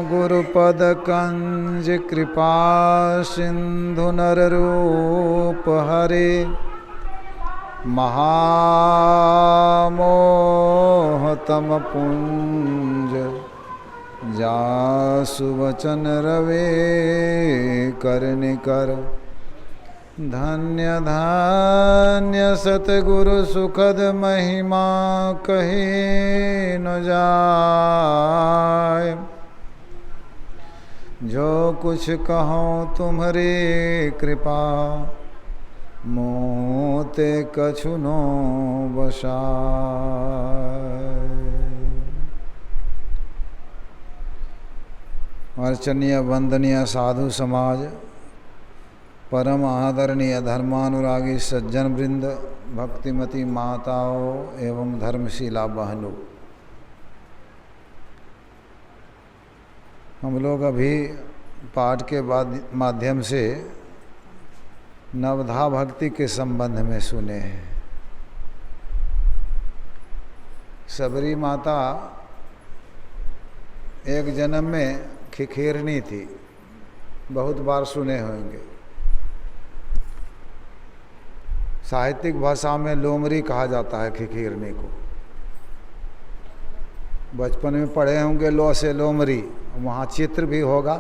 गुरुपद कंज कृपा सिंधु नररूप हरे महामोहतम पुंज जासु वचन रवे करनिकर धन्य धन्य सतगुरु सुखद महिमा कहे न जाय। जो कुछ कहो तुम्हारे कृपा मोते कछु नो बसाय। अर्चनीय वंदनीय साधु समाज, परम आदरणीय धर्मानुरागी सज्जन वृंद, भक्तिमती माताओं एवं धर्मशिला बहनों, हम लोग अभी पाठ के माध्यम से नवधा भक्ति के संबंध में सुने हैं। सबरी माता एक जन्म में खिखेरनी थी, बहुत बार सुने होंगे। साहित्यिक भाषा में लोमड़ी कहा जाता है खिखेरने को। बचपन में पढ़े होंगे लो से लोमड़ी, वहाँ चित्र भी होगा,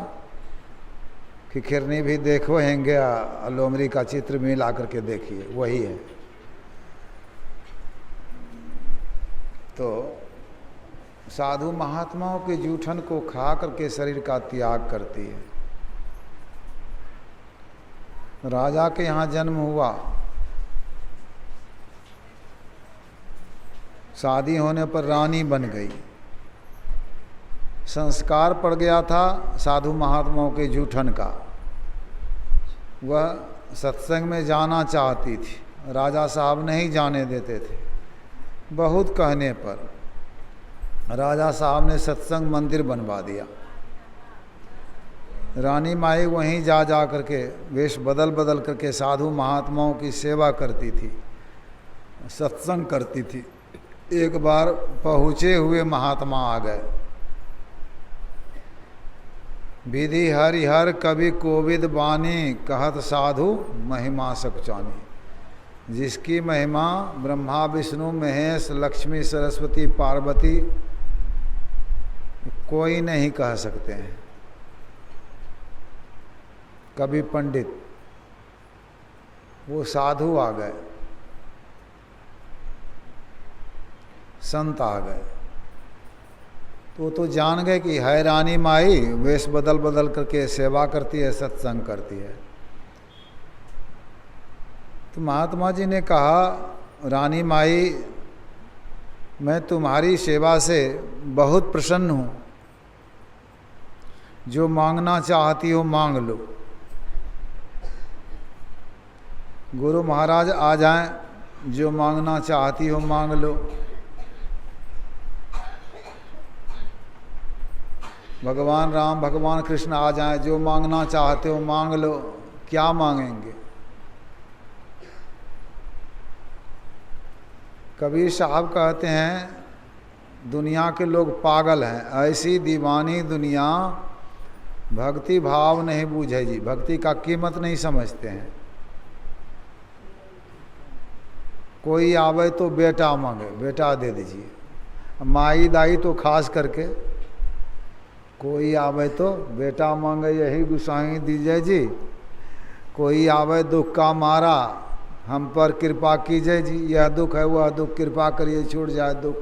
खिखेरनी भी देखो होंगे, लोमड़ी का चित्र मिला करके देखिए, वही है। तो साधु महात्माओं के जूठन को खा करके शरीर का त्याग करती है। राजा के यहाँ जन्म हुआ, शादी होने पर रानी बन गई। संस्कार पड़ गया था साधु महात्माओं के जूठन का। वह सत्संग में जाना चाहती थी, राजा साहब नहीं जाने देते थे। बहुत कहने पर राजा साहब ने सत्संग मंदिर बनवा दिया। रानी माई वहीं जा जा करके वेश बदल बदल करके साधु महात्माओं की सेवा करती थी, सत्संग करती थी। एक बार पहुँचे हुए महात्मा आ गए। विधि हरिहर कवि कोविद बानी, कहत साधु महिमा सकुचानी। जिसकी महिमा ब्रह्मा विष्णु महेश लक्ष्मी सरस्वती पार्वती कोई नहीं कह सकते हैं। कवि पंडित वो साधु आ गए, संत आ गए, तो जान गए कि है रानी माई, वेश बदल बदल करके सेवा करती है, सत्संग करती है। तो महात्मा जी ने कहा, रानी माई मैं तुम्हारी सेवा से बहुत प्रसन्न हूँ, जो मांगना चाहती हो मांग लो। गुरु महाराज आ जाएं, जो मांगना चाहती हो मांग लो। भगवान राम भगवान कृष्ण आ जाएं, जो मांगना चाहते हो मांग लो। क्या मांगेंगे? कबीर साहब कहते हैं दुनिया के लोग पागल हैं, ऐसी दीवानी दुनिया भक्ति भाव नहीं बूझे जी, भक्ति का कीमत नहीं समझते हैं। कोई आवे तो बेटा मांगे, बेटा दे दीजिए। माई दाई तो खास करके, कोई आवे तो बेटा मांगे, यही गुसाई दीजिए जी। कोई आवे दुख का मारा, हम पर कृपा कीजिए जी, यह दुख है वह दुख, कृपा करिए छूट जाए दुख।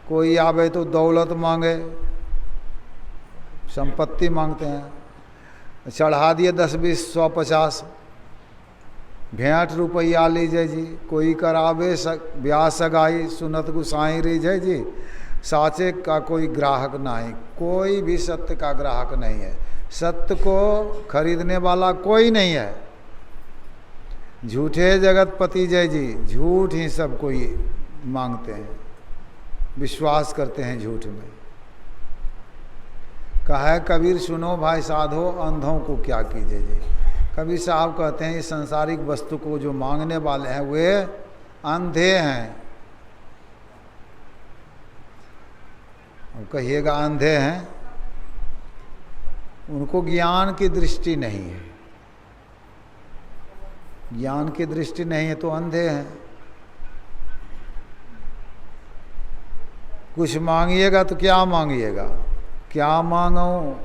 कोई आवे तो दौलत मांगे, संपत्ति मांगते हैं, चढ़ा दिए 10 20 100 50 भेंट रुपया लीजिए जी। कोई करावे ब्याह सगाई, सुनत गुसाई रीजिए जी। साचे का कोई ग्राहक नहीं, कोई भी सत्य का ग्राहक नहीं है। सत्य को खरीदने वाला कोई नहीं है। झूठे जगतपति जय जी, झूठ ही सब कोई मांगते हैं, विश्वास करते हैं झूठ में। कहा कबीर सुनो भाई साधो, अंधों को क्या कीजिए जी। कबीर साहब कहते हैं इस संसारिक वस्तु को जो मांगने वाले हैं वे अंधे हैं। अब कहिएगा अंधे हैं, उनको ज्ञान की दृष्टि नहीं है, ज्ञान की दृष्टि नहीं है तो अंधे हैं। कुछ मांगिएगा तो क्या मांगिएगा, क्या मांगो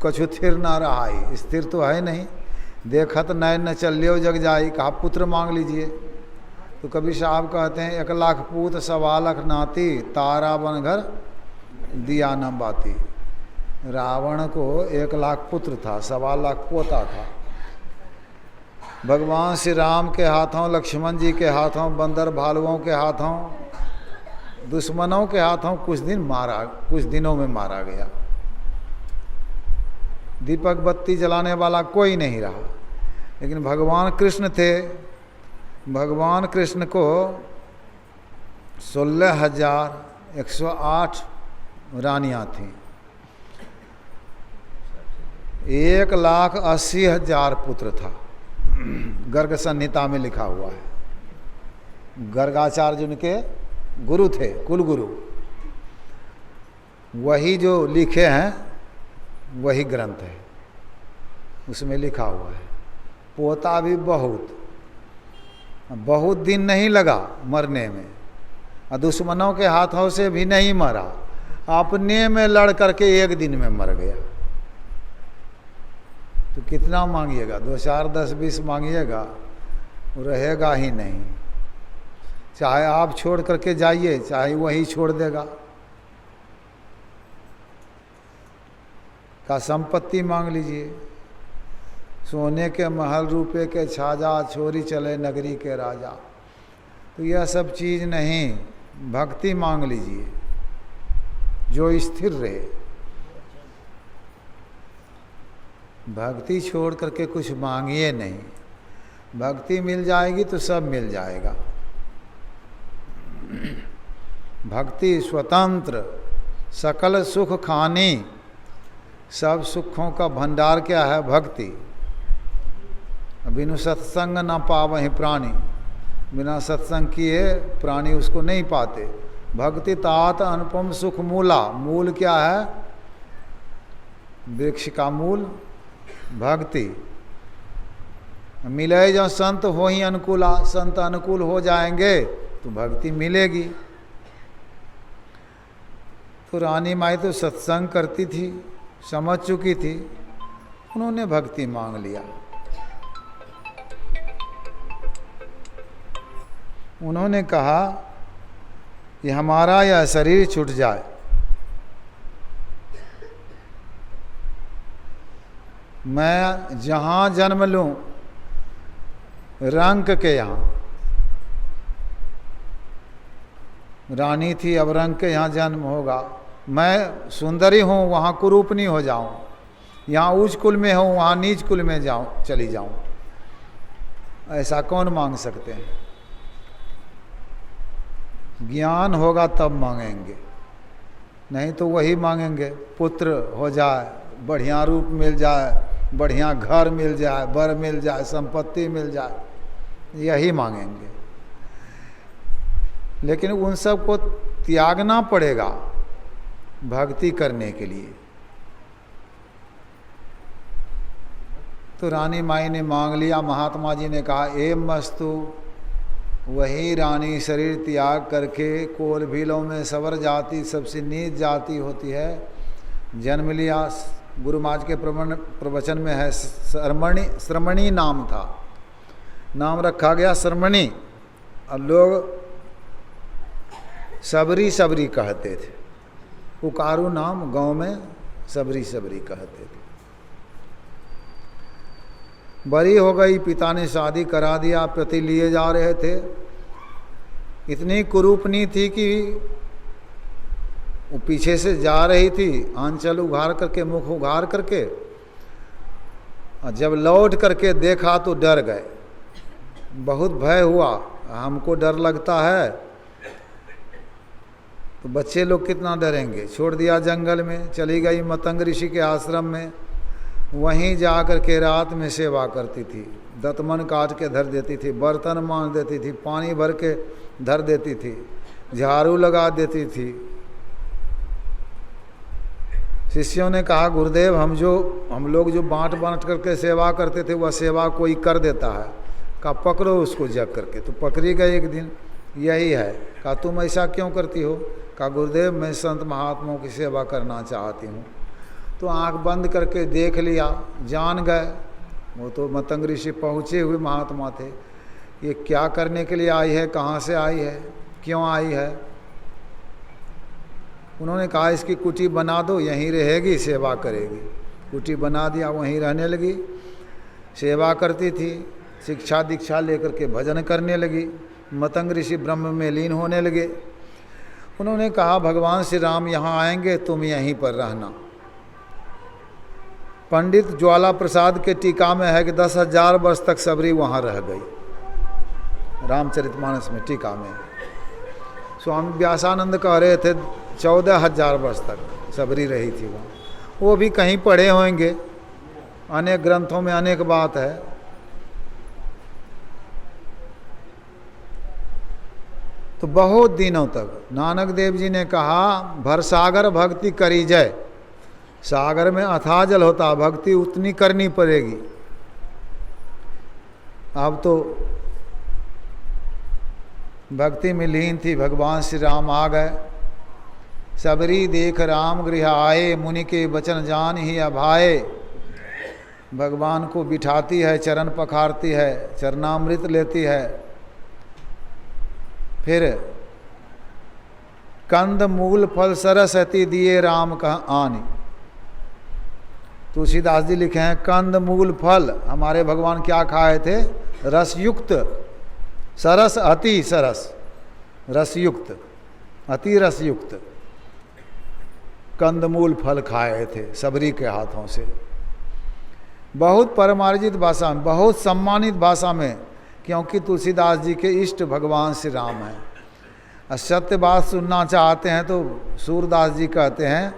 कछु थिर ना रहाई, स्थिर तो है नहीं। देखत नैन न चलियो जग जाई, कहा पुत्र मांग लीजिए। तो कबीर साहब कहते हैं 1 लाख पूत 1.25 लाख नाती, तारा बन घर दिया न बाती। रावण को 1 लाख पुत्र था, 1.25 लाख पोता था। भगवान श्री राम के हाथों, लक्ष्मण जी के हाथों, बंदर भालुओं के हाथों, दुश्मनों के हाथों कुछ दिनों में मारा गया। दीपक बत्ती जलाने वाला कोई नहीं रहा। लेकिन भगवान कृष्ण थे, भगवान कृष्ण को 16,108 रानियां थीं, 1,80,000 पुत्र था। गर्ग संहिता में लिखा हुआ है। गर्गाचार्य उनके गुरु थे, कुल गुरु। वही जो लिखे हैं वही ग्रंथ है, उसमें लिखा हुआ है। पोता भी बहुत दिन नहीं लगा मरने में, और दुश्मनों के हाथों से भी नहीं मरा, अपने में लड़ करके 1 दिन में मर गया। तो कितना मांगिएगा, 2, 4, 10, 20 मांगिएगा, वो रहेगा ही नहीं। चाहे आप छोड़ करके जाइए, चाहे वही छोड़ देगा। का संपत्ति मांग लीजिए, सोने के महल, रुपये के छाजा, छोरी चले नगरी के राजा, तो यह सब चीज़ नहीं। भक्ति मांग लीजिए जो स्थिर रहे। भक्ति छोड़ करके कुछ मांगिए नहीं। भक्ति मिल जाएगी तो सब मिल जाएगा। भक्ति स्वतंत्र, सकल सुख खानी, सब सुखों का भंडार क्या है? भक्ति। बिनु सत्संग न पावहि प्राणी, बिना सत्संग किए प्राणी उसको नहीं पाते। भक्ति तात अनुपम सुख मूला, मूल क्या है? वृक्ष का मूल भक्ति। मिले जो संत हो ही अनुकूला, संत अनुकूल हो जाएंगे तो भक्ति मिलेगी। तो रानी माई तो सत्संग करती थी, समझ चुकी थी, उन्होंने भक्ति मांग लिया। उन्होंने कहा कि हमारा यह शरीर छूट जाए, मैं जहाँ जन्म लूँ, रंक के यहाँ रानी थी, अब रंक के यहाँ जन्म होगा। मैं सुंदरी हूँ, वहाँ कुरूपनी हो जाऊँ, यहाँ ऊंच कुल में हूँ, वहाँ नीच कुल में चली जाऊँ। ऐसा कौन मांग सकते हैं? ज्ञान होगा तब मांगेंगे, नहीं तो वही मांगेंगे पुत्र हो जाए, बढ़िया रूप मिल जाए, बढ़िया घर मिल जाए, बर मिल जाए, संपत्ति मिल जाए, यही मांगेंगे। लेकिन उन सब को त्यागना पड़ेगा भक्ति करने के लिए। तो रानी माई ने मांग लिया। महात्मा जी ने कहा एम मस्तु। वही रानी शरीर त्याग करके कोल भीलों में सवर जाति, सबसे नीच जाति होती है, जन्म लिया। गुरु महाराज के प्रवचन में है श्रमणी नाम था, नाम रखा गया श्रमणी। और लोग सबरी सबरी कहते थे, पुकारू नाम गांव में सबरी सबरी कहते थे। बड़ी हो गई, पिता ने शादी करा दिया, पति लिए जा रहे थे। इतनी कुरूपनी थी कि वो पीछे से जा रही थी, आंचल उघार करके, मुख उघार करके, और जब लौट करके देखा तो डर गए, बहुत भय हुआ। हमको डर लगता है तो बच्चे लोग कितना डरेंगे। छोड़ दिया जंगल में, चली गई मतंग ऋषि के आश्रम में, वहीं जा कर के रात में सेवा करती थी। दतमन काट के धर देती थी, बर्तन मांज देती थी, पानी भर के धर देती थी, झाड़ू लगा देती थी। शिष्यों ने कहा गुरुदेव हम लोग जो बांट बांट करके सेवा करते थे वह सेवा कोई कर देता है, कहा पकड़ो उसको जग करके। तो पकड़ी गए एक दिन, यही है। कहा तुम ऐसा क्यों करती हो? कहा गुरुदेव मैं संत महात्माओं की सेवा करना चाहती हूँ। तो आंख बंद करके देख लिया, जान गए। वो तो मतंग ऋषि पहुँचे हुए महात्मा थे। ये क्या करने के लिए आई है, कहाँ से आई है, क्यों आई है? उन्होंने कहा इसकी कुटी बना दो, यहीं रहेगी, सेवा करेगी। कुटी बना दिया, वहीं रहने लगी, सेवा करती थी। शिक्षा दीक्षा लेकर के भजन करने लगी। मतंग ऋषि ब्रह्म में लीन होने लगे। उन्होंने कहा भगवान श्री राम यहाँ आएंगे, तुम यहीं पर रहना। पंडित ज्वाला प्रसाद के टीका में है कि 10,000 वर्ष तक सबरी वहाँ रह गई, रामचरितमानस में टीका में। स्वामी व्यासानंद कह रहे थे 14,000 वर्ष तक सबरी रही थी वहाँ। वो भी कहीं पढ़े होंगे, अनेक ग्रंथों में अनेक बात है। तो बहुत दिनों तक नानक देव जी ने कहा भर सागर भक्ति करी जय। सागर में अथाह जल होता, भक्ति उतनी करनी पड़ेगी। अब तो भक्ति में लीन थी, भगवान श्री राम आ गए। सबरी देख राम गृह आए, मुनि के वचन जान ही अभाए। भगवान को बिठाती है, चरण पखारती है, चरणामृत लेती है। फिर कंद मूल फल सरस्वती दिए राम कह आनी। तुलसीदास जी लिखे हैं कंद मूल फल हमारे भगवान क्या खाए थे? रसयुक्त, सरस अति सरस, रसयुक्त, अति रसयुक्त कंदमूल फल खाए थे सबरी के हाथों से। बहुत परमार्जित भाषा में, बहुत सम्मानित भाषा में, क्योंकि तुलसीदास जी के इष्ट भगवान श्री राम हैं। सत्य बात सुनना चाहते हैं तो सूरदास जी कहते हैं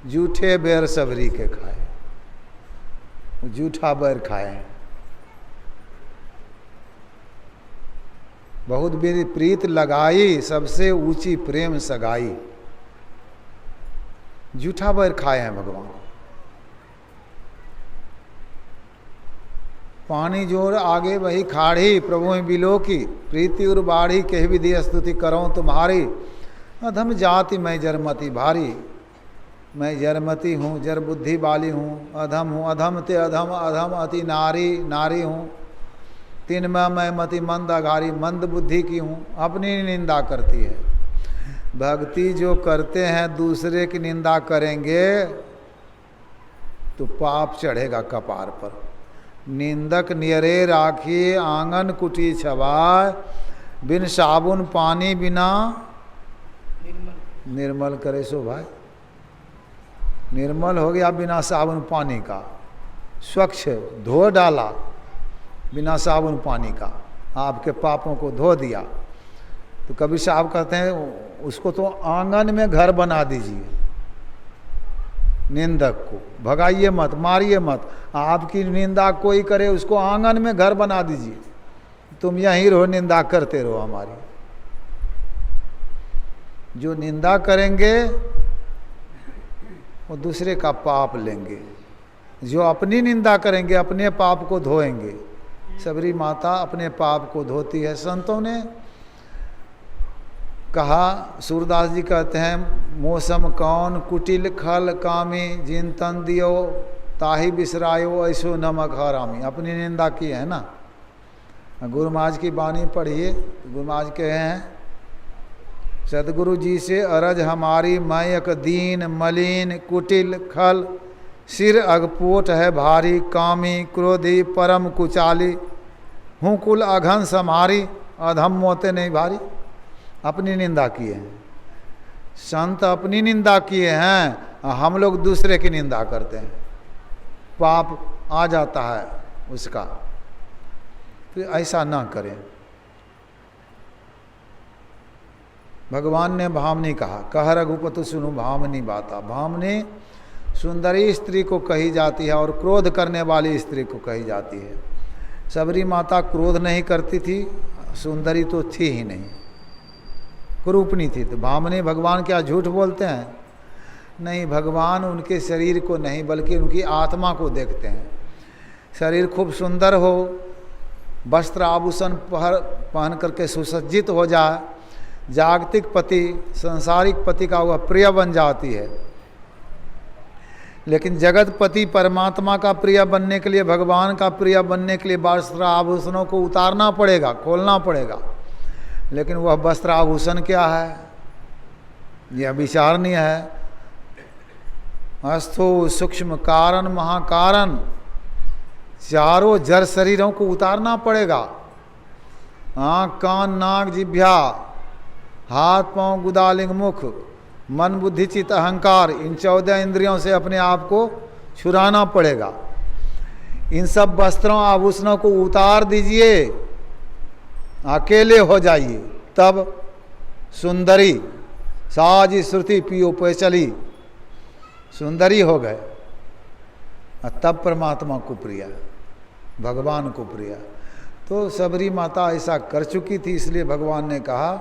जूठे बैर सबरी के खाए, जूठा बैर खाए हैं। बहुत भी प्रीत लगाई, सबसे ऊंची प्रेम सगाई। जूठा बैर खाए हैं भगवान। पानी जोर आगे वही खाड़ी, प्रभु में बिलो की प्रीति उर बाढ़ी, कह विधि स्तुति करो तुम्हारी। अधम जाति मैं जरमती भारी, मैं जरमती हूँ, जर बुद्धि वाली हूँ, अधम हूँ, अधम ते अधम, अधम अति नारी, नारी हूँ। तीन में मैं मति मंद अघारी, मंद बुद्धि की हूँ, अपनी निंदा करती है। भक्ति जो करते हैं दूसरे की निंदा करेंगे तो पाप चढ़ेगा कपार पर। निंदक नियरे राखी आंगन कुटी छवाए, बिन साबुन पानी बिना निर्मल करे सो भाई। निर्मल हो गया बिना साबुन पानी का, स्वच्छ धो डाला बिना साबुन पानी का, आपके पापों को धो दिया। तो कभी साहब कहते हैं उसको तो आंगन में घर बना दीजिए। निंदक को भगाइए मत, मारिए मत। आपकी निंदा कोई करे उसको आंगन में घर बना दीजिए, तुम यहीं रहो, निंदा करते रहो हमारी। जो निंदा करेंगे वो दूसरे का पाप लेंगे, जो अपनी निंदा करेंगे अपने पाप को धोएंगे। सबरी माता अपने पाप को धोती है। संतों ने कहा, सूरदास जी कहते हैं मौसम कौन कुटिल खल कामी, जिन तन दियो ताही बिसरायो ऐसो नमक हरामी। अपनी निंदा की है ना। गुरु महाराज की वाणी पढ़िए। गुरु महाराज कहे हैं सतगुरु जी से अरज हमारी, मैं एक दीन मलिन कुटिल खल, सिर अगपोट है भारी, कामी क्रोधी परम कुचाली, हूँ कुल अघन समारी, अधम मोते नहीं भारी। अपनी निंदा किए हैं संत, अपनी निंदा किए हैं, हम लोग दूसरे की निंदा करते हैं, पाप आ जाता है उसका। तो ऐसा ना करें। भगवान ने भामनी कहा, कह रघुपति सुनो भामनी बाता। भामनी सुंदरी स्त्री को कही जाती है और क्रोध करने वाली स्त्री को कही जाती है। सबरी माता क्रोध नहीं करती थी, सुंदरी तो थी ही नहीं, कुरूपनी थी। तो भामनी भगवान क्या झूठ बोलते हैं? नहीं, भगवान उनके शरीर को नहीं बल्कि उनकी आत्मा को देखते हैं। शरीर खूब सुंदर हो, वस्त्र आभूषण पहन करके सुसज्जित हो जाए, जागतिक पति, सांसारिक पति का वह प्रिय बन जाती है। लेकिन जगतपति परमात्मा का प्रिय बनने के लिए, भगवान का प्रिय बनने के लिए वस्त्र आभूषणों को उतारना पड़ेगा, खोलना पड़ेगा। लेकिन वह वस्त्र आभूषण क्या है, यह विचारणीय है। अस्थो सूक्ष्म कारण महाकारण, चारों जड़ शरीरों को उतारना पड़ेगा। आँख, कान, नाक, जिह्वा, हाथ, पांव, गुदालिंग, मुख, मन, बुद्धि, चित्त, अहंकार, इन 14 इंद्रियों से अपने आप को छुड़ाना पड़ेगा। इन सब वस्त्रों आभूषणों को उतार दीजिए, अकेले हो जाइए, तब सुंदरी साजी श्रुति पियो पे चली, सुंदरी हो गए, तब परमात्मा को प्रिय, भगवान को प्रिय। तो सबरी माता ऐसा कर चुकी थी, इसलिए भगवान ने कहा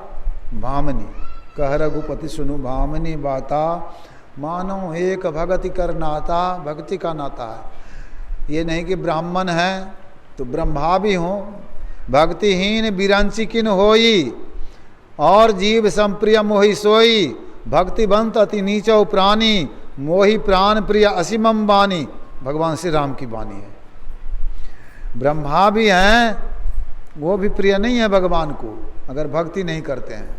भामनी, कह रघुपति सुनु भामनी बाता, मानो एक भगति कर नाता, भक्ति का नाता है। ये नहीं कि ब्राह्मण है तो ब्रह्मा भी हों, भक्तिहीन बिरंची किन होई, और जीव संप्रिय मोहि सोई, भक्तिवंत अति नीचो प्राणी, मोहि प्राण प्रिय असीमम वाणी। भगवान श्री राम की वाणी है। ब्रह्मा भी हैं, वो भी प्रिय नहीं है भगवान को अगर भक्ति नहीं करते हैं।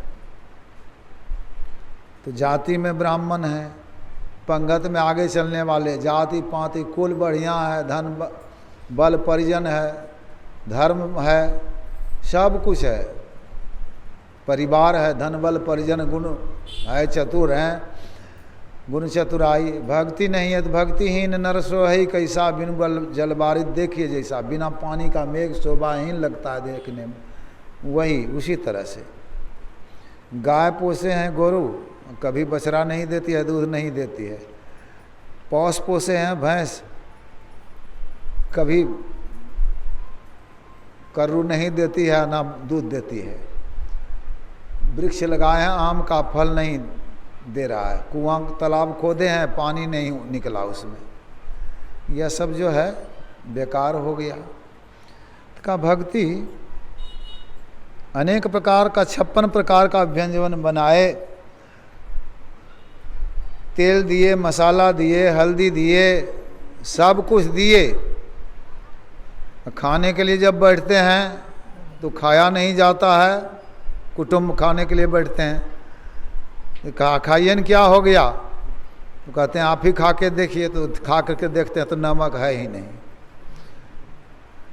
तो जाति में ब्राह्मण है, पंगत में आगे चलने वाले, जाति पाति कुल बढ़िया है, धन बल परिजन है, धर्म है, सब कुछ है, परिवार है, धन बल परिजन गुण है, चतुर हैं, गुण चतुराई। भक्ति नहीं है तो भक्तिहीन नर सोहई कैसा, बिन बल जल बारिश देखिए जैसा, बिना पानी का मेघ शोभाहीन लगता है देखने में। वही उसी तरह से गाय पोसे हैं गोरु, कभी बछड़ा नहीं देती है, दूध नहीं देती है। पौष पोसे हैं भैंस, कभी कर्रू नहीं देती है ना दूध देती है। वृक्ष लगाए हैं, आम का फल नहीं दे रहा है। कुआं तालाब खोदे हैं, पानी नहीं निकला उसमें। यह सब जो है बेकार हो गया। का भक्ति अनेक प्रकार का 56 प्रकार का व्यंजन बनाए, तेल दिए, मसाला दिए, हल्दी दिए, सब कुछ दिए। खाने के लिए जब बैठते हैं तो खाया नहीं जाता है, कुटुंब खाने के लिए बैठते हैं, कहा खाइए न क्या हो गया, तो कहते हैं आप ही खा के देखिए, तो खा करके देखते हैं तो नमक है ही नहीं।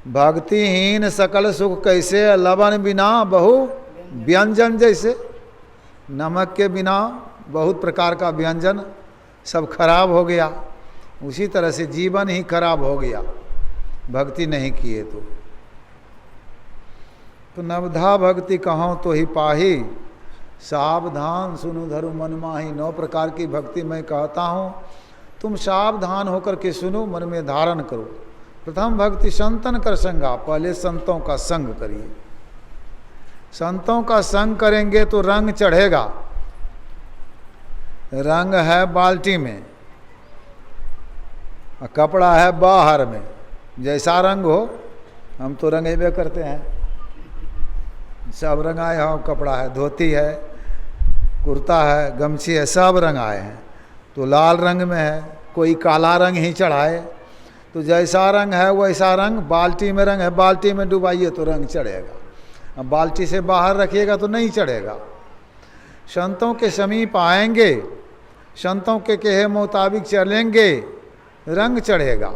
भक्तिहीन सकल सुख कैसे, लवण बिना बहु व्यंजन जैसे, नमक के बिना बहुत प्रकार का व्यंजन सब खराब हो गया। उसी तरह से जीवन ही खराब हो गया भक्ति नहीं किए तो नवधा भक्ति कहो तो ही पाही, सावधान सुनु धरु मन माही। 9 प्रकार की भक्ति मैं कहता हूँ, तुम सावधान होकर के सुनो, मन में धारण करो। प्रथम भक्ति संतन कर संगा, पहले संतों का संग करिए। संतों का संग करेंगे तो रंग चढ़ेगा। रंग है बाल्टी में, कपड़ा है बाहर में, जैसा रंग हो, हम तो रंगेबे करते हैं, सब रंग आए हो, कपड़ा है, धोती है, कुर्ता है, गमछी है, सब रंग आए हैं। तो लाल रंग में है, कोई काला रंग ही चढ़ाए, तो जैसा रंग है वैसा रंग। बाल्टी में रंग है, बाल्टी में डुबाइए तो रंग चढ़ेगा, अब बाल्टी से बाहर रखिएगा तो नहीं चढ़ेगा। संतों के समीप आएंगे, संतों के कहे मुताबिक चलेंगे, रंग चढ़ेगा,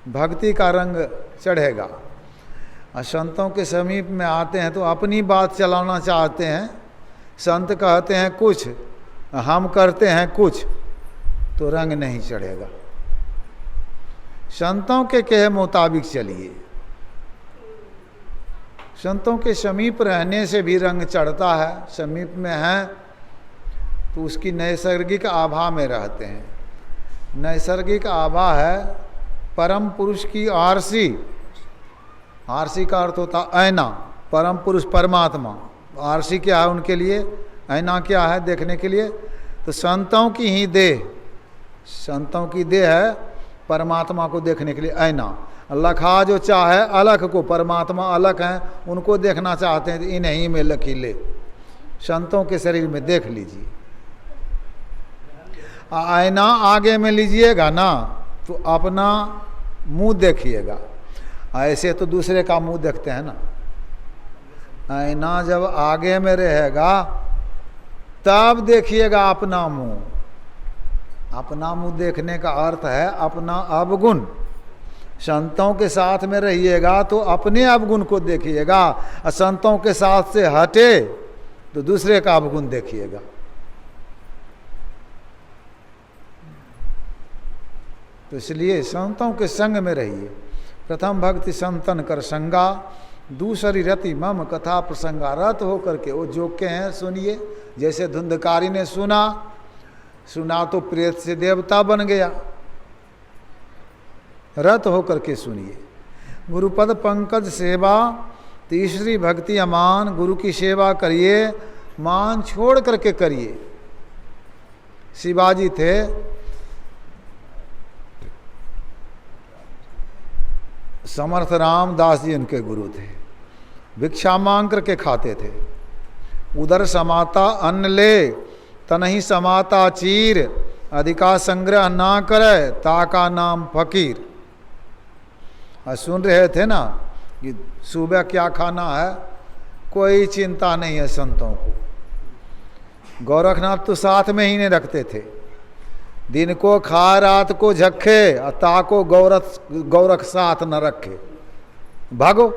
भक्ति का रंग चढ़ेगा। और संतों के समीप में आते हैं तो अपनी बात चलाना चाहते हैं, संत कहते हैं कुछ, हम करते हैं कुछ, तो रंग नहीं चढ़ेगा। संतों के कहे मुताबिक चलिए। संतों के समीप रहने से भी रंग चढ़ता है। समीप में हैं तो उसकी नैसर्गिक आभा में रहते हैं। नैसर्गिक आभा है परम पुरुष की आरसी। आरसी का अर्थ होता ऐना, परम पुरुष परमात्मा। आरसी क्या है उनके लिए, ऐना क्या है देखने के लिए, तो संतों की ही देह, संतों की देह है परमात्मा को देखने के लिए ऐना। लखा जो चाहे अलख को, परमात्मा अलख हैं, उनको देखना चाहते हैं तो इन्हीं में लकीले संतों के शरीर में देख लीजिए। आईना आगे में लीजिएगा ना तो अपना मुंह देखिएगा, ऐसे तो दूसरे का मुंह देखते हैं ना। आईना जब आगे में रहेगा तब देखिएगा अपना मुंह। अपना मुंह देखने का अर्थ है अपना अवगुण। संतों के साथ में रहिएगा तो अपने अवगुण को देखिएगा, और संतों के साथ से हटे तो दूसरे का अवगुण देखिएगा। तो इसलिए संतों के संग में रहिए। प्रथम भक्ति संतन कर संगा, दूसरी रति मम कथा प्रसंगा। रत हो करके वो जो के हैं सुनिए। जैसे धुंधकारी ने सुना तो प्रेत से देवता बन गया। रत हो करके सुनिए। गुरुपद पंकज सेवा, तीसरी भक्ति अमान। गुरु की सेवा करिए, मान छोड़ करके करिए। शिवाजी थे, समर्थ रामदास जी उनके गुरु थे। भिक्षा मांग करके खाते थे। उदर समाता अन्न ले, तनहि समाता चीर। अधिका संग्रह ना करे, ताका नाम फकीर। और सुन रहे थे ना कि सुबह क्या खाना है, कोई चिंता नहीं है संतों को। गोरखनाथ तो साथ में ही नहीं रखते थे। दिन को खा रात को झक्खे, और ताको गौरख साथ न रखे। भागो,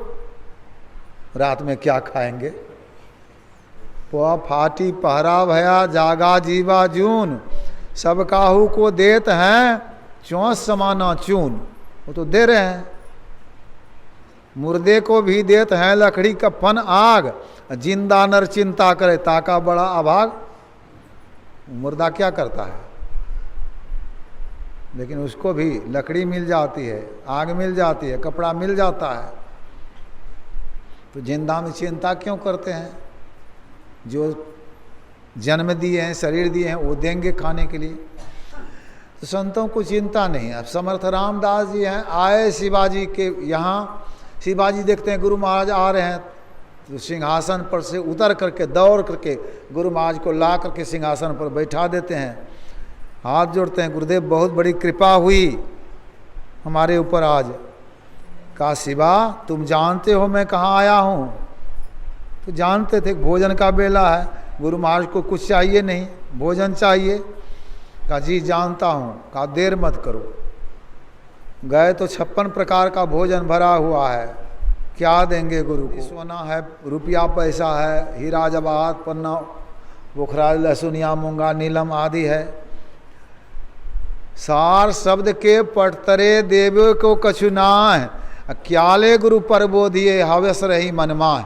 रात में क्या खाएंगे। पोआ फाटी पहरा भया, जागा जीवा जून। सब काहू को देत हैं, चौंस समाना चून। वो तो दे रहे हैं। मुर्दे को भी देत हैं लकड़ी कफन आग। जिंदा नर चिंता करे, ताका बड़ा अभाग। मुर्दा क्या करता है, लेकिन उसको भी लकड़ी मिल जाती है, आग मिल जाती है, कपड़ा मिल जाता है। तो जिंदा में चिंता क्यों करते हैं। जो जन्म दिए हैं, शरीर दिए हैं, वो देंगे खाने के लिए। तो संतों को चिंता नहीं है। अब समर्थ रामदास जी हैं, आए शिवाजी के यहाँ। शिवाजी देखते हैं गुरु महाराज आ रहे हैं, तो सिंहासन पर से उतर करके दौड़ करके गुरु महाराज को ला करके सिंहासन पर बैठा देते हैं। हाथ जोड़ते हैं, गुरुदेव बहुत बड़ी कृपा हुई हमारे ऊपर आज। कहा शिवा तुम जानते हो मैं कहाँ आया हूँ। तो जानते थे भोजन का बेला है, गुरु महाराज को कुछ चाहिए नहीं, भोजन चाहिए। कहा जी जानता हूँ। कहा देर मत करो। गए तो 56 प्रकार का भोजन भरा हुआ है, क्या देंगे गुरु को। सोना है, रुपया पैसा है, हीरा जवाहरात पन्ना बुखरा लहसुनिया मूंगा नीलम आदि है। सार शब्द के पटतरे देवे को कछु नाह, क्याले गुरु पर बोधिए हवस रही मनमाह।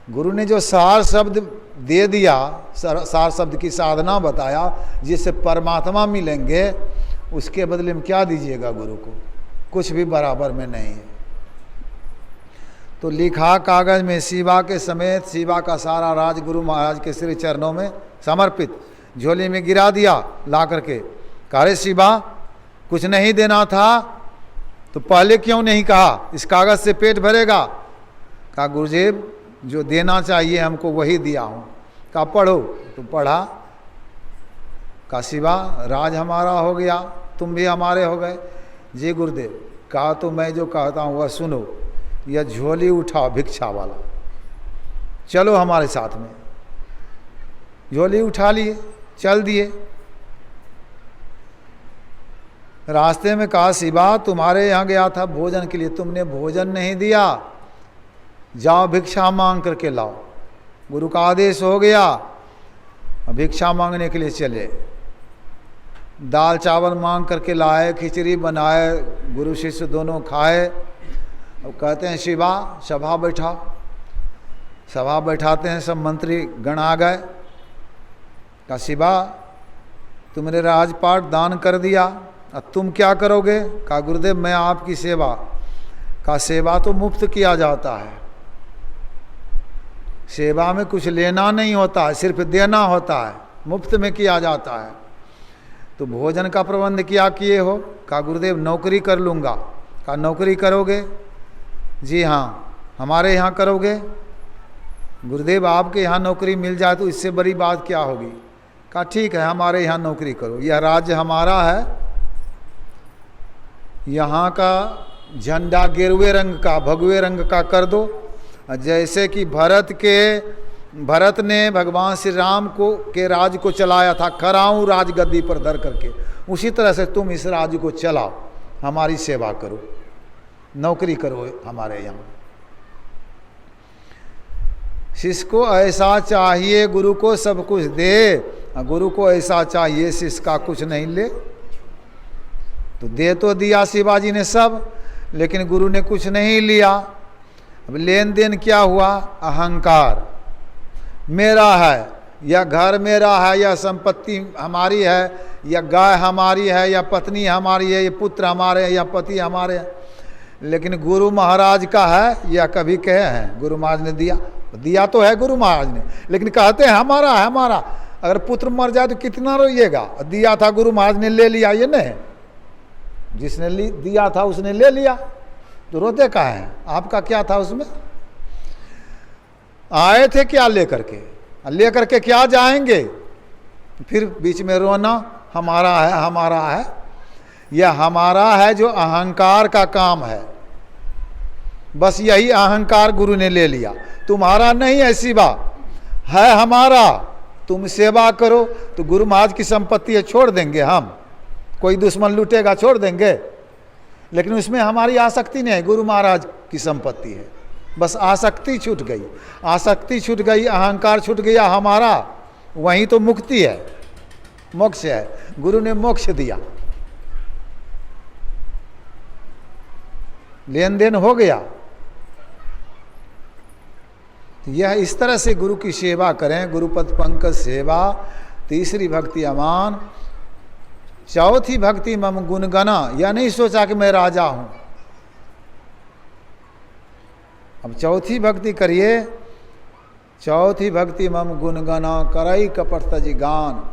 गुरु ने जो सार शब्द दे दिया, सार शब्द की साधना बताया जिससे परमात्मा मिलेंगे, उसके बदले में क्या दीजिएगा गुरु को। कुछ भी बराबर में नहीं है। तो लिखा कागज में शिवा के समेत, शिवा का सारा राज गुरु महाराज के श्री चरणों में समर्पित, झोली में गिरा दिया ला करके। कहा शिवा कुछ नहीं देना था तो पहले क्यों नहीं कहा, इस कागज से पेट भरेगा। कहा गुरुदेव जो देना चाहिए हमको वही दिया हूँ। कहा पढ़ो, तो पढ़ा। कहा शिवा राज हमारा हो गया, तुम भी हमारे हो गए। जी गुरुदेव। कहा तो मैं जो कहता हूँ वह सुनो, यह झोली उठाओ भिक्षा वाला, चलो हमारे साथ में। झोली उठा लिए, चल दिए। रास्ते में कहा शिवा तुम्हारे यहाँ गया था भोजन के लिए, तुमने भोजन नहीं दिया, जाओ भिक्षा मांग करके लाओ। गुरु का आदेश हो गया, भिक्षा मांगने के लिए चले। दाल चावल मांग करके लाए, खिचड़ी बनाए, गुरु शिष्य दोनों खाए। अब कहते हैं शिवा सभा बैठा। सभा बैठाते हैं, सब मंत्री गण आ गए। कहा शिवा तुमने राजपाट दान कर दिया, अब तुम क्या करोगे। कहा गुरुदेव मैं आपकी सेवा। कहा सेवा तो मुफ्त किया जाता है, सेवा में कुछ लेना नहीं होता है, सिर्फ देना होता है। मुफ्त में किया जाता है। तो भोजन का प्रबंध क्या किए हो? कहा गुरुदेव नौकरी कर लूँगा। कहा नौकरी करोगे? जी हाँ। हमारे यहाँ करोगे? गुरुदेव आपके यहाँ नौकरी मिल जाए तो इससे बड़ी बात क्या होगी। कहा ठीक है हमारे यहाँ नौकरी करो, यह राज्य हमारा है, यहाँ का झंडा गेरुए रंग का भगवे रंग का कर दो। जैसे कि भरत ने भगवान श्री राम को के राज को चलाया था, खराऊं राज गद्दी पर धर करके, उसी तरह से तुम इस राज्य को चलाओ, हमारी सेवा करो, नौकरी करो हमारे यहाँ। शिष्य को ऐसा चाहिए गुरु को सब कुछ दे, गुरु को ऐसा चाहिए शिष्य का कुछ नहीं ले। तो दे तो दिया शिवाजी ने सब, लेकिन गुरु ने कुछ नहीं लिया। अब लेन देन क्या हुआ? अहंकार, मेरा है, या घर मेरा है, या संपत्ति हमारी है, या गाय हमारी है, या पत्नी हमारी है, या पुत्र हमारे हैं, या पति हमारे हैं। लेकिन गुरु महाराज का है या कभी कहे हैं गुरु महाराज ने दिया? दिया तो है गुरु महाराज ने, लेकिन कहते हैं हमारा है हमारा। अगर पुत्र मर जाए तो कितना रोइएगा? दिया था गुरु महाराज ने, ले लिया, ये नहीं, जिसने दिया था उसने ले लिया, तो रोते का है? आपका क्या था उसमें? आए थे क्या लेकर के क्या जाएंगे? फिर बीच में रोना हमारा है हमारा है। यह हमारा है जो अहंकार का काम है, बस यही अहंकार गुरु ने ले लिया। तुम्हारा नहीं है शिवा, है हमारा, तुम सेवा करो। तो गुरु महाराज की संपत्ति है, छोड़ देंगे हम? कोई दुश्मन लूटेगा छोड़ देंगे? लेकिन उसमें हमारी आसक्ति नहीं है, गुरु महाराज की संपत्ति है, बस आसक्ति छूट गई। आसक्ति छूट गई, अहंकार छूट गया हमारा, वहीं तो मुक्ति है, मोक्ष है। गुरु ने मोक्ष दिया, लेन देन हो गया। यह इस तरह से गुरु की सेवा करें, गुरुपद पंकज सेवा। तीसरी भक्ति अमान। चौथी भक्ति मम गुणगना, यह नहीं सोचा कि मैं राजा हूं। अब चौथी भक्ति करिए, चौथी भक्ति मम गुणगना करई कपट तजी गान,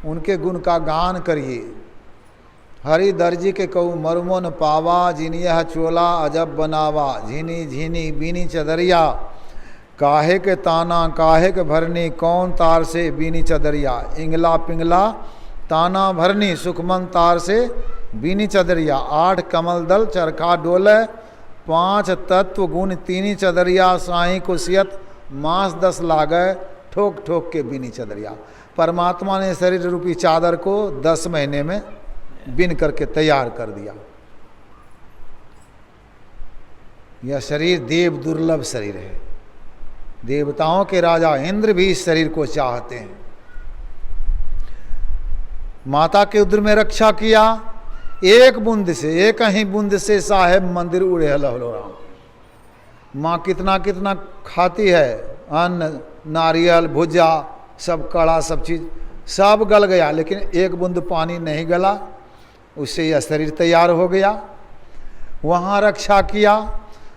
उनके गुण का गान करिए। हरि दर्जी के कहू मरमो न पावा, जिनी यह चोला अजब बनावा, झीनी झीनी बीनी चदरिया, काहे के ताना काहे के भरनी, कौन तार से बीनी चदरिया, इंगला पिंगला ताना भरनी, सुखमन तार से बीनी चदरिया, 8 कमल दल चरखा डोले, 5 तत्व गुण तीनी चदरिया, साई को सियत मांस 10 लागे, ठोक ठोक के बीनी चदरिया। परमात्मा ने शरीर रूपी चादर को 10 महीने में बिन करके तैयार कर दिया। यह शरीर देव दुर्लभ शरीर है, देवताओं के राजा इंद्र भी इस शरीर को चाहते हैं। माता के उदर में रक्षा किया, एक बूंद से, एक ही बूंद से साहेब मंदिर उड़े हलो राम। माँ कितना कितना खाती है, अन्न नारियल भुजा सब कड़ा सब चीज सब गल गया, लेकिन एक बूंद पानी नहीं गला, उससे यह शरीर तैयार हो गया। वहाँ रक्षा किया,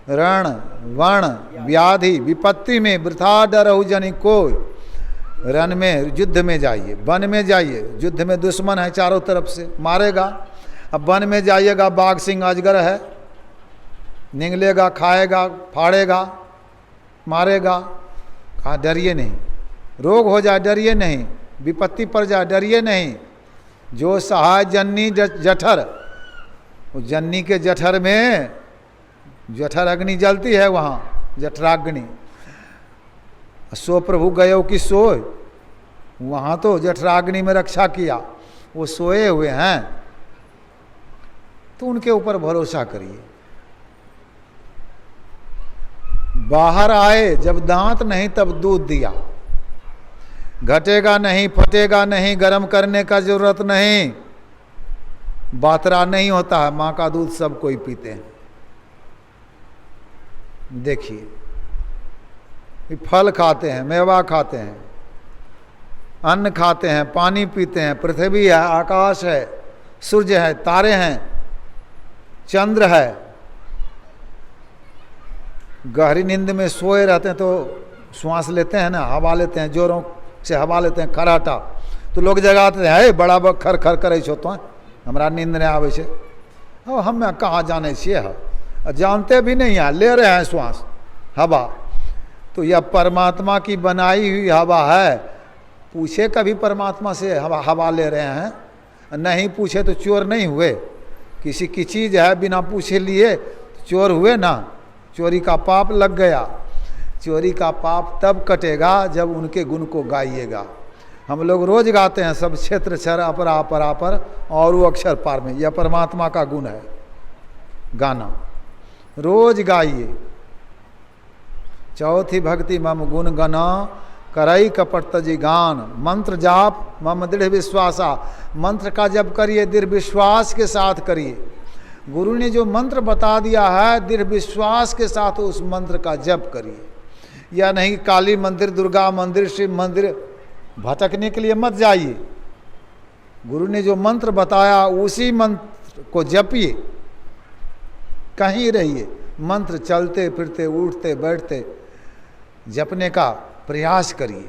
रण वर्ण व्याधि विपत्ति में वृथा डरहु जनि कोय। रण में युद्ध में जाइए, वन में जाइए, युद्ध में दुश्मन है चारों तरफ से मारेगा। अब वन में जाइएगा, बाघ सिंह अजगर है, निगलेगा, खाएगा, फाड़ेगा, मारेगा। कहाँ डरिए नहीं, रोग हो जाए डरिए नहीं, विपत्ति पर जाए डरिए नहीं। जो सहाय जन्नी जठर, उस जन्नी के जठर में जठर अग्नि जलती है, वहाँ जठराग्नि। सो प्रभु गयो कि सोए, वहाँ तो जठराग्नि में रक्षा किया, वो सोए हुए हैं, तो उनके ऊपर भरोसा करिए। बाहर आए जब दांत नहीं तब दूध दिया, घटेगा नहीं फटेगा नहीं, गर्म करने का जरूरत नहीं, बातरा नहीं होता है, माँ का दूध सब कोई पीते हैं। देखिए फल खाते हैं, मेवा खाते हैं, अन्न खाते हैं, पानी पीते हैं, पृथ्वी है, आकाश है, सूर्य है, तारे हैं, चंद्र है। गहरी नींद में सोए रहते हैं तो श्वास लेते हैं ना, हवा लेते हैं, जोरों से हवा लेते हैं, खराटा, तो लोग जगाते हैं, बड़ा खर खर करे छो तो हमरा नींद नहीं आवे छे। अब हम कहाँ जाने छिए, जानते भी नहीं हैं, ले रहे हैं श्वास हवा। तो यह परमात्मा की बनाई हुई हवा है। पूछे कभी परमात्मा से हवा ले रहे हैं? नहीं पूछे तो चोर नहीं हुए। किसी की चीज़ है बिना पूछे लिए चोर हुए ना, चोरी का पाप लग गया। चोरी का पाप तब कटेगा जब उनके गुण को गाइएगा। हम लोग रोज गाते हैं, सब क्षेत्र क्षर अपरा परापर और वो अक्षर पार में, यह परमात्मा का गुण है। गाना रोज गाइए। चौथी भक्ति मम गुण गना करई कपट तजी गान। मंत्र जाप मम दृढ़ विश्वासा। मंत्र का जप करिए, दृढ़ विश्वास के साथ करिए। गुरु ने जो मंत्र बता दिया है, दृढ़ विश्वास के साथ उस मंत्र का जप करिए। या नहीं काली मंदिर, दुर्गा मंदिर, शिव मंदिर भटकने के लिए मत जाइए। गुरु ने जो मंत्र बताया उसी मंत्र को जपिए, कहीं रहिए। मंत्र चलते फिरते उठते बैठते जपने का प्रयास करिए।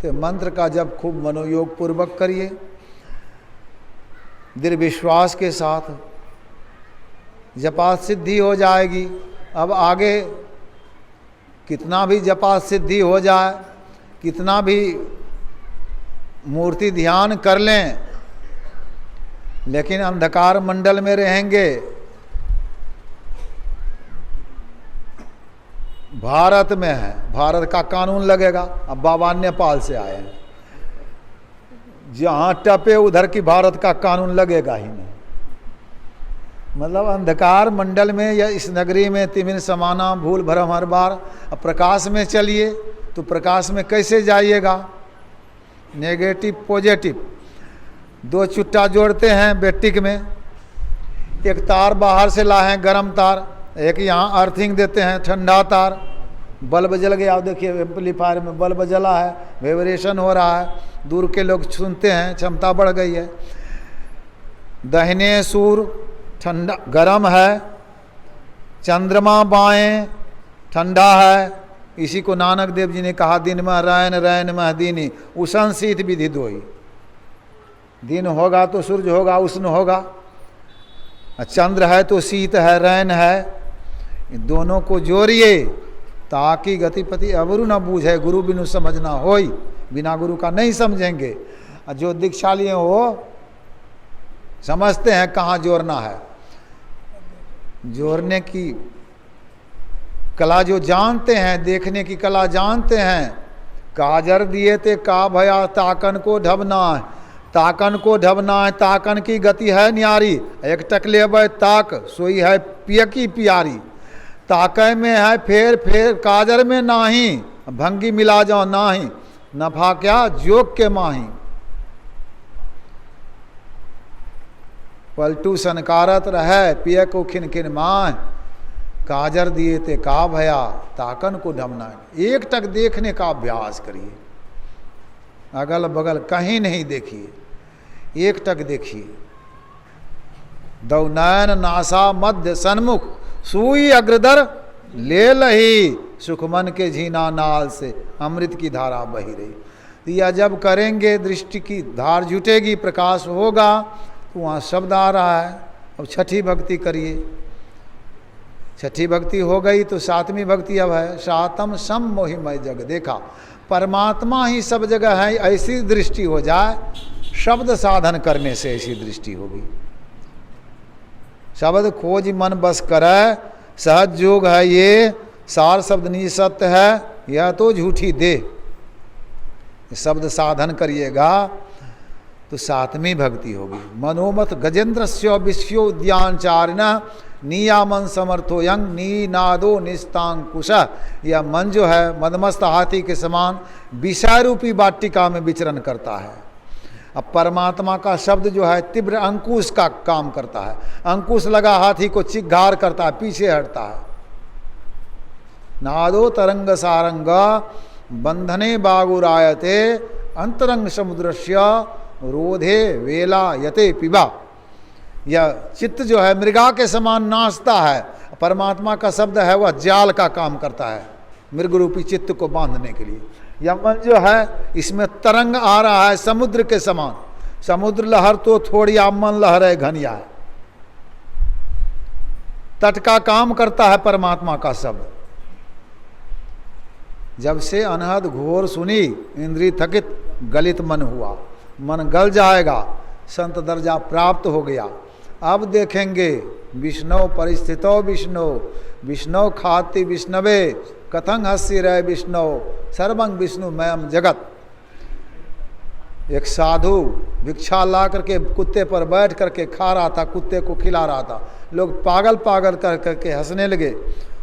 तो मंत्र का जप खूब मनोयोग पूर्वक करिए, दृढ़ विश्वास के साथ। जपात सिद्धि हो जाएगी। अब आगे कितना भी जपात सिद्धि हो जाए, कितना भी मूर्ति ध्यान कर लें, लेकिन अंधकार मंडल में रहेंगे। भारत में है, भारत का कानून लगेगा। अब बाबा नेपाल से आए हैं, जहाँ टपे उधर की भारत का कानून लगेगा ही नहीं। मतलब अंधकार मंडल में या इस नगरी में तिमिर समाना भूल भरम हर बार। अब प्रकाश में चलिए तो प्रकाश में कैसे जाइएगा? नेगेटिव पॉजिटिव दो चुट्टा जोड़ते हैं बैटिक में, एक तार बाहर से लाए हैं गर्म तार, एक यहाँ अर्थिंग देते हैं ठंडा तार। बल्ब जल गया, आप देखिए एम्पलीफायर में बल्ब जला है, वाइब्रेशन हो रहा है, दूर के लोग सुनते हैं, क्षमता बढ़ गई है। दाहिने सूर ठंडा गर्म है, चंद्रमा बाएं ठंडा है। इसी को नानक देव जी ने कहा, दिन में रैन रैन मह दीनी उष्ण शीत विधि दोई। दिन होगा तो सूर्य होगा, उष्ण होगा, चंद्र है तो शीत है, रैन है। इन दोनों को जोड़िए ताकि गतिपति अवरु न बूझे, गुरु बिनु समझना होई। बिना गुरु का नहीं समझेंगे। जो दीक्षा लिए हो समझते हैं कहाँ जोड़ना है। जोड़ने की कला जो जानते हैं, देखने की कला जानते हैं। काजर दिए ते का भया ताकन को ढबना है, ताकन को ढबना है, ताकन की गति है न्यारी। एक टक लेबै ताक सोई है पिय की प्यारी। ताकै में है फेर फेर काजर में नाही, भंगी मिला जाओ नाही, नफा क्या जोग के माही। पलटू सनकारत रहे पिय को खिन खिन माह, काजर दिए ते का भया ताकन को ढमना। एक टक देखने का अभ्यास करिए, अगल बगल कहीं नहीं देखिए, एक टक देखिए। दौ नयन नासा मध्य सन्मुख, सुई अग्रदर ले लही, सुख मन के झीना नाल से अमृत की धारा बही रही। या जब करेंगे दृष्टि की धार जुटेगी, प्रकाश होगा, तो वहाँ शब्द आ रहा है। अब छठी भक्ति करिए। छठी भक्ति हो गई तो सातवीं भक्ति अब है सातम सम मोहिमय जग। देखा परमात्मा ही सब जगह है, ऐसी दृष्टि हो जाए। शब्द साधन करने से ऐसी दृष्टि होगी। शब्द खोज मन बस करे, सहज योग है ये, सार शब्द नी सत्य है, यह तो झूठी दे। शब्द साधन करिएगा तो सातवीं भक्ति होगी। मनोमत गजेंद्रस्य विश्वोद्यानचारिण नियामन समर्थो यंग नीनादो निस्तांकुश। यह मन जो है मदमस्त हाथी के समान विषय रूपी वाटिका में विचरण करता है। अब परमात्मा का शब्द जो है तीव्र अंकुश का काम करता है। अंकुश लगा हाथी को चिघार करता है, पीछे हटता है। नादो तरंग सारंग बंधने बागुरायते, अंतरंग समुद्रस्य रोधे वेला यते पिबा। यह चित्त जो है मृगा के समान नाचता है। परमात्मा का शब्द है वह जाल का काम करता है। मृग रूपी चित्त को बांधने के लिए। यह मन जो है इसमें तरंग आ रहा है समुद्र के समान। समुद्र लहर तो थोड़ी, आप मन लहर है घनिया है। तट का काम करता है परमात्मा का शब्द। जब से अनहद घोर सुनी, इंद्रिय थकित गलित मन हुआ। मन गल जाएगा, संत दर्जा प्राप्त हो गया। अब देखेंगे विष्णु परिस्थितो विष्णु, विष्णु खाति विष्णवे, कथं हस्य रह विष्णु, सर्वं विष्णु मयम जगत। एक साधु भिक्षा ला करके कुत्ते पर बैठ करके खा रहा था, कुत्ते को खिला रहा था। लोग पागल पागल कर करके हंसने लगे।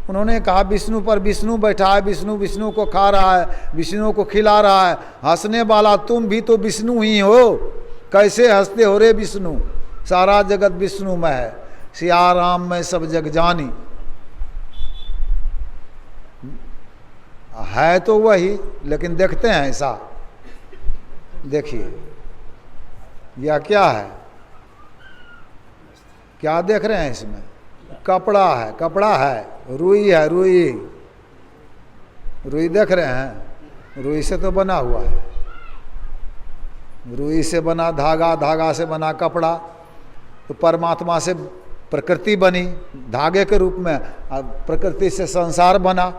उन्होंने कहा विष्णु पर विष्णु बैठा है, विष्णु विष्णु को खा रहा है, विष्णु को खिला रहा है, हंसने वाला तुम भी तो विष्णु ही हो, कैसे हंसते हो रे विष्णु, सारा जगत विष्णु में है, सिया राम में सब जग जानी। है तो वही, लेकिन देखते हैं ऐसा। देखिए यह क्या है, क्या देख रहे हैं इसमें? कपड़ा है, कपड़ा है, रुई है, रुई, रुई देख रहे हैं? रुई से तो बना हुआ है, रुई से बना धागा, धागा से बना कपड़ा। तो परमात्मा से प्रकृति बनी धागे के रूप में, प्रकृति से संसार बना।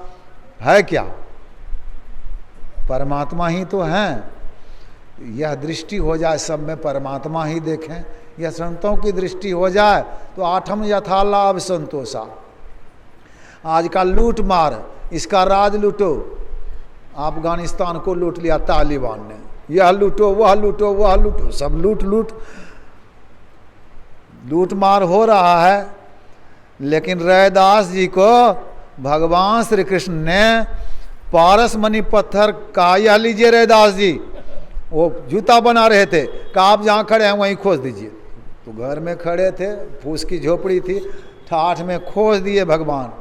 है क्या? परमात्मा ही तो हैं। यह दृष्टि हो जाए सब में परमात्मा ही देखें, यह संतों की दृष्टि हो जाए तो आठम यथा लाभ संतोषा। आज का लूट मार, इसका राज लूटो। अफगानिस्तान को लूट लिया तालिबान ने, यह लूटो वह लूटो वह लूटो, सब लूट लूट लूट मार हो रहा है। लेकिन रैदास जी को भगवान श्री कृष्ण ने पारस मणि पत्थर का, यह लीजिए रैदास जी, वो जूता बना रहे थे, कहा आप जहाँ खड़े हैं वहीं खोज दीजिए। तो घर में खड़े थे, फूस की झोपड़ी थी, ठाठ में खोज दिए भगवान।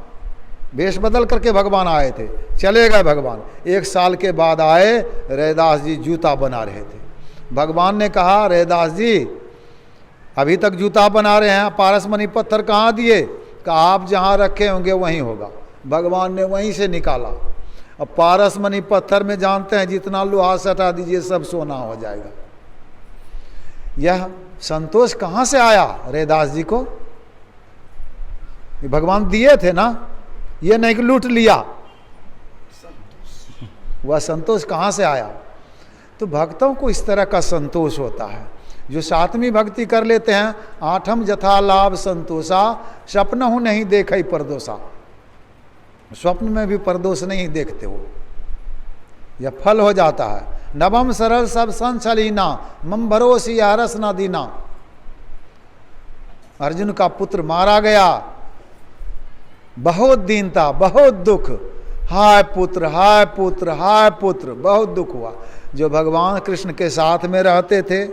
वेश बदल करके भगवान आए थे, चले गए भगवान। 1 साल के बाद आए, रैदास जी जूता बना रहे थे। भगवान ने कहा रैदास जी अभी तक जूता बना रहे हैं, पारस मणि पत्थर कहाँ दिए? कहा आप जहाँ रखे होंगे वहीं होगा। भगवान ने वहीं से निकाला। अब पारस मणि पत्थर में जानते हैं जितना लोहा सटा दीजिए सब सोना हो जाएगा। यह संतोष कहाँ से आया रैदास जी को? ये भगवान दिए थे ना, ये नहीं कि लूट लिया। वह संतोष कहाँ से आया? तो भक्तों को इस तरह का संतोष होता है जो सातवीं भक्ति कर लेते हैं। आठम जथा लाभ संतोषा, स्वप्न हूँ नहीं देखई परदोषा। स्वप्न में भी परदोष नहीं देखते वो, यह फल हो जाता है। नवम सरल सब संचलीना, मम भरोसी हरस न दीना। अर्जुन का पुत्र मारा गया, बहुत दीनता, बहुत दुख, हाय पुत्र हाय पुत्र हाय पुत्र, बहुत दुख हुआ। जो भगवान कृष्ण के साथ में रहते थे,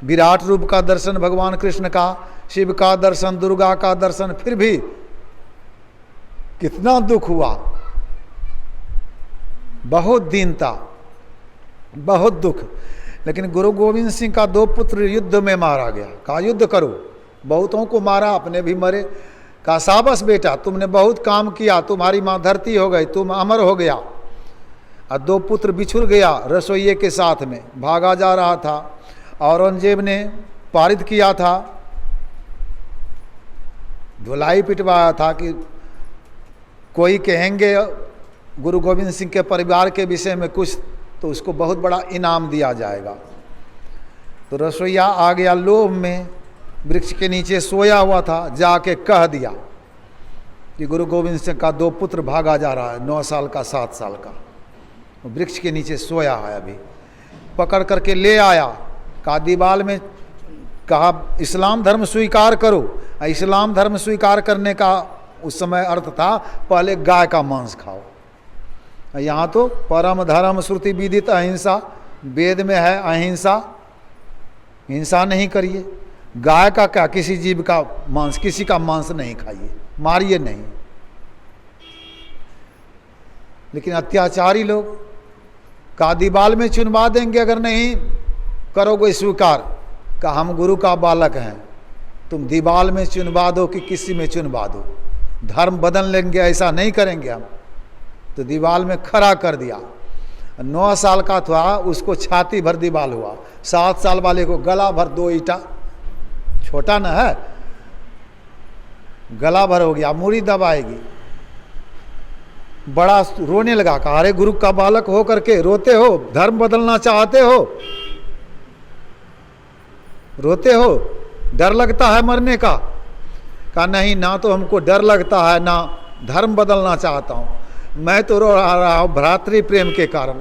विराट रूप का दर्शन भगवान कृष्ण का, शिव का दर्शन, दुर्गा का दर्शन, फिर भी कितना दुख हुआ, बहुत दीनता, बहुत दुख। लेकिन गुरु गोविंद सिंह का 2 पुत्र युद्ध में मारा गया। कहा युद्ध करो, बहुतों को मारा, अपने भी मरे। कहा शाबाश बेटा, तुमने बहुत काम किया, तुम्हारी माँ धरती हो गई, तुम अमर हो गया। और 2 पुत्र बिछुड़ गया रसोइये के साथ में, भागा जा रहा था। औरंगजेब ने पारित किया था, धुलाई पिटवाया था कि कोई कहेंगे गुरु गोविंद सिंह के परिवार के विषय में कुछ तो उसको बहुत बड़ा इनाम दिया जाएगा। तो रसोईया आ गया लोभ में, वृक्ष के नीचे सोया हुआ था, जाके कह दिया कि गुरु गोविंद सिंह का 2 पुत्र भागा जा रहा है, 9 साल का 7 साल का, वृक्ष के नीचे सोया है। अभी पकड़ करके ले आया, कहा दीवाल में, कहा इस्लाम धर्म स्वीकार करो। इस्लाम धर्म स्वीकार करने का उस समय अर्थ था पहले गाय का मांस खाओ। यहाँ तो परम धर्म श्रुति विदित अहिंसा, वेद में है अहिंसा, हिंसा नहीं करिए। गाय का क्या, किसी जीव का मांस, किसी का मांस नहीं खाइए, मारिए नहीं। लेकिन अत्याचारी लोग का दीवाल में चुनवा देंगे अगर नहीं करोगे स्वीकार। का हम गुरु का बालक हैं, तुम दीवाल में चुनवा दो कि किसी में चुनवा दो, धर्म बदल लेंगे, ऐसा नहीं करेंगे हम। तो दीवार में खड़ा कर दिया। 9 साल का था, उसको छाती भर दीवार हुआ। 7 साल वाले को गला भर 2 ईंटा, छोटा ना है, गला भर हो गया, मूरी दबाएगी। बड़ा रोने लगा, कहा अरे गुरु का बालक हो करके रोते हो, धर्म बदलना चाहते हो, रोते हो, डर लगता है मरने का? कहा नहीं, ना तो हमको डर लगता है ना धर्म बदलना चाहता हूँ, मैं तो रो रहा हूँ भ्रातृ प्रेम के कारण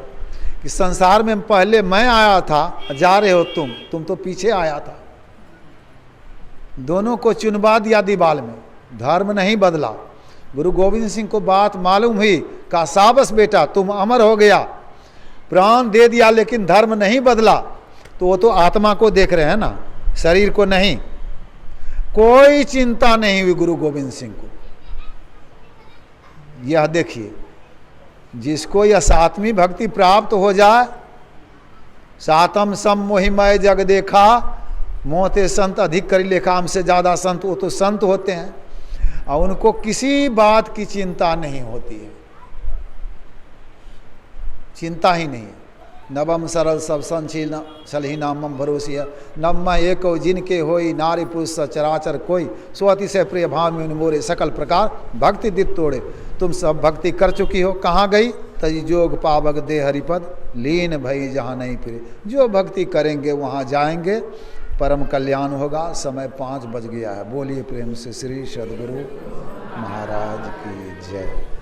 कि संसार में पहले मैं आया था, जा रहे हो तुम तो पीछे आया था। दोनों को चुनवा दिया दीवाल में, धर्म नहीं बदला। गुरु गोविंद सिंह को बात मालूम हुई, कहा साबस बेटा तुम अमर हो गया, प्राण दे दिया लेकिन धर्म नहीं बदला। तो वो तो आत्मा को देख रहे हैं ना, शरीर को नहीं। कोई चिंता नहीं हुई गुरु गोविंद सिंह को। यह देखिए, जिसको यह सातवीं भक्ति प्राप्त हो जाए, सातम सम मोहिमय जग देखा, मोहते संत अधिक करी लेखा, हमसे ज़्यादा संत वो तो संत होते हैं और उनको किसी बात की चिंता नहीं होती है, चिंता ही नहीं है। नवम सरल सब संशील सलही नामम भरोसिया, नवम एक जिनके होई, नारी पुरुष सचराचर कोई, सो अतिशय प्रिय भाव में मोरे, सकल प्रकार भक्ति दित तोड़े। तुम सब भक्ति कर चुकी हो, कहाँ गई? तजी जोग पावक दे हरिपद, लीन भई जहाँ नहीं फिरे। जो भक्ति करेंगे वहाँ जाएंगे, परम कल्याण होगा। समय 5 बज गया है। बोलिए प्रेम से श्री सद्गुरु महाराज की जय।